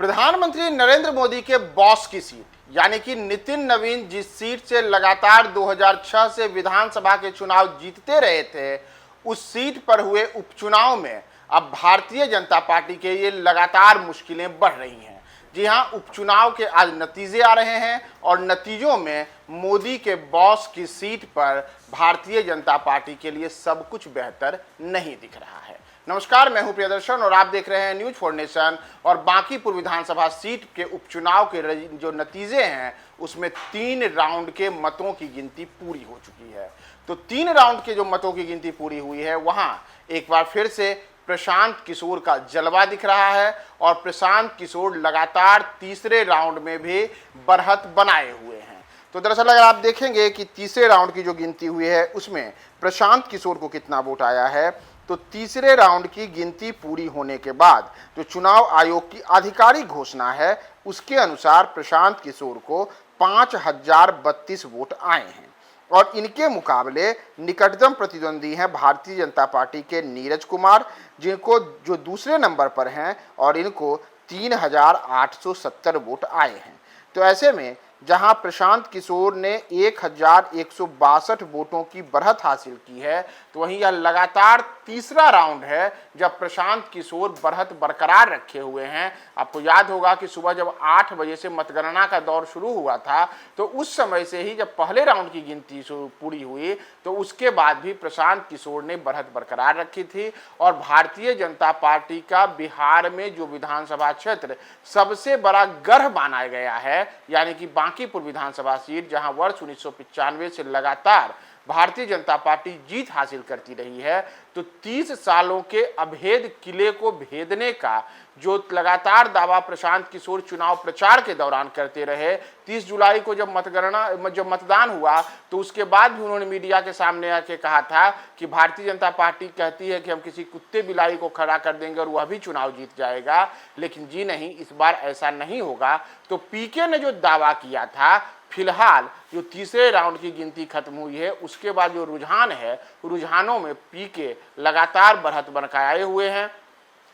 प्रधानमंत्री नरेंद्र मोदी के बॉस की सीट यानी कि नितिन नवीन जिस सीट से लगातार 2006 से विधानसभा के चुनाव जीतते रहे थे, उस सीट पर हुए उपचुनाव में अब भारतीय जनता पार्टी के लिए लगातार मुश्किलें बढ़ रही हैं। जी हां, उपचुनाव के आज नतीजे आ रहे हैं और नतीजों में मोदी के बॉस की सीट पर भारतीय जनता पार्टी के लिए सब कुछ बेहतर नहीं दिख रहा है। नमस्कार, मैं हूं प्रियदर्शन और आप देख रहे हैं न्यूज फॉर नेशन। और बांकीपुर विधानसभा सीट के उपचुनाव के जो नतीजे हैं उसमें 3 राउंड के मतों की गिनती पूरी हो चुकी है। तो 3 राउंड के जो मतों की गिनती पूरी हुई है वहां एक बार फिर से प्रशांत किशोर का जलवा दिख रहा है और प्रशांत किशोर लगातार तीसरे राउंड में भी बढ़त बनाए हुए हैं। तो दरअसल अगर आप देखेंगे कि तीसरे राउंड की जो गिनती हुई है उसमें प्रशांत किशोर को कितना वोट आया है, तो तीसरे राउंड की गिनती पूरी होने के बाद जो चुनाव आयोग की आधिकारिक घोषणा है उसके अनुसार प्रशांत किशोर को 5032 वोट आए हैं और इनके मुकाबले निकटतम प्रतिद्वंदी हैं भारतीय जनता पार्टी के नीरज कुमार, जिनको जो दूसरे नंबर पर हैं और इनको 3870 वोट आए हैं। तो ऐसे में जहां प्रशांत किशोर ने 1162 वोटों की बढ़त हासिल की है, तो वहीं यह लगातार तीसरा राउंड है जब प्रशांत किशोर बढ़त बरकरार रखे हुए हैं। आपको याद होगा कि सुबह जब 8 बजे से मतगणना का दौर शुरू हुआ था तो उस समय से ही जब पहले राउंड की गिनती पूरी हुई तो उसके बाद भी प्रशांत किशोर ने बढ़त बरकरार रखी थी। और भारतीय जनता पार्टी का बिहार में जो विधानसभा क्षेत्र सबसे बड़ा गढ़ माना गया है, यानी कि बांकीपुर विधानसभा सीट, जहां वर्ष 1995 से लगातार भारतीय जनता पार्टी जीत हासिल करती रही है, तो 30 सालों के अभेद किले को भेदने का जो लगातार दावा प्रशांत किशोर चुनाव प्रचार के दौरान करते रहे, 30 जुलाई को जब मतदान हुआ तो उसके बाद भी उन्होंने मीडिया के सामने आके कहा था कि भारतीय जनता पार्टी कहती है कि हम किसी कुत्ते बिलाई को खड़ा कर देंगे और वह भी चुनाव जीत जाएगा, लेकिन जी नहीं, इस बार ऐसा नहीं होगा। तो पीके ने जो दावा किया था, फिलहाल जो तीसरे राउंड की गिनती खत्म हुई है उसके बाद जो रुझान है, रुझानों में पीके लगातार बढ़त बनाए हुए हैं।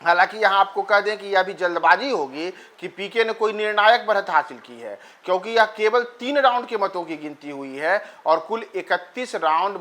हालांकि यहाँ आपको कह दें कि यह भी जल्दबाजी होगी कि पीके ने कोई निर्णायक बढ़त हासिल की है, क्योंकि यह केवल 3 राउंड के मतों की गिनती हुई है और कुल 31 राउंड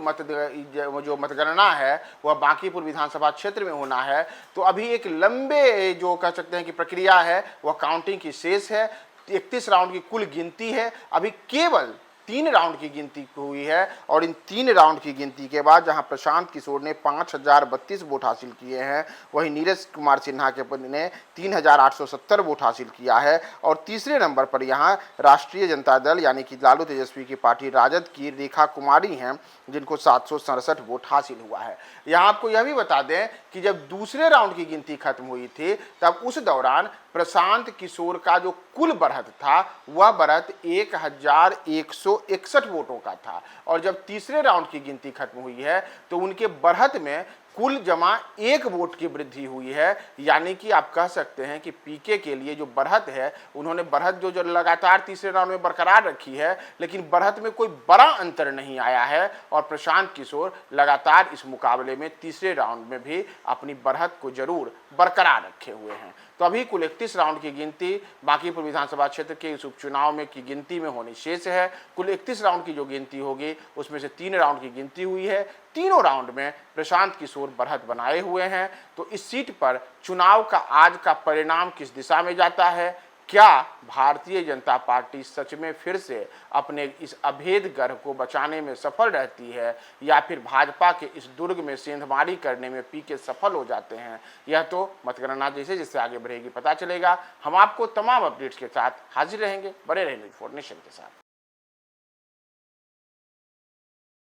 जो मतगणना है वह बांकीपुर विधानसभा क्षेत्र में होना है। तो अभी एक लंबे जो कह सकते हैं कि प्रक्रिया है वह काउंटिंग की शेष है। 31 राउंड की कुल गिनती है, अभी केवल 3 राउंड की गिनती हुई है और इन 3 राउंड की गिनती के बाद जहां प्रशांत किशोर ने 5032 वोट हासिल किए हैं, वहीं नीरज कुमार सिन्हा के ने 3870 वोट हासिल किया है और तीसरे नंबर पर यहां राष्ट्रीय जनता दल यानी कि लालू तेजस्वी की पार्टी राजद की रेखा कुमारी हैं, जिनको 767 वोट हासिल हुआ है। यहाँ आपको यह भी बता दें कि जब दूसरे राउंड की गिनती खत्म हुई थी तब उस दौरान प्रशांत किशोर का जो कुल बढ़त था वह बढ़त 1161 वोटों का था और जब तीसरे राउंड की गिनती खत्म हुई है तो उनके बढ़त में कुल जमा 1 वोट की वृद्धि हुई है। यानी कि आप कह सकते हैं कि पीके के लिए जो बढ़त है, उन्होंने बढ़त जो लगातार तीसरे राउंड में बरकरार रखी है, लेकिन बढ़त में कोई बड़ा अंतर नहीं आया है और प्रशांत किशोर लगातार इस मुकाबले में तीसरे राउंड में भी अपनी बढ़त को जरूर बरकरार रखे हुए हैं। तो अभी कुल 31 राउंड की गिनती बांकीपुर विधानसभा क्षेत्र के इस उपचुनाव में की गिनती में होनी शेष है। कुल 31 राउंड की जो गिनती होगी उसमें से 3 राउंड की गिनती हुई है। तीनों राउंड में प्रशांत किशोर बढ़त बनाए हुए हैं। तो इस सीट पर चुनाव का आज का परिणाम किस दिशा में जाता है? क्या भारतीय जनता पार्टी सच में फिर से अपने इस अभेद गढ़ को बचाने में सफल रहती है या फिर भाजपा के इस दुर्ग में सेंधमारी करने में पीके सफल हो जाते हैं? यह तो मतगणना जैसे जैसे आगे बढ़ेगी पता चलेगा। हम आपको तमाम अपडेट्स के साथ हाजिर रहेंगे। बने रहेंगे न्यूज फॉर नेशन के साथ।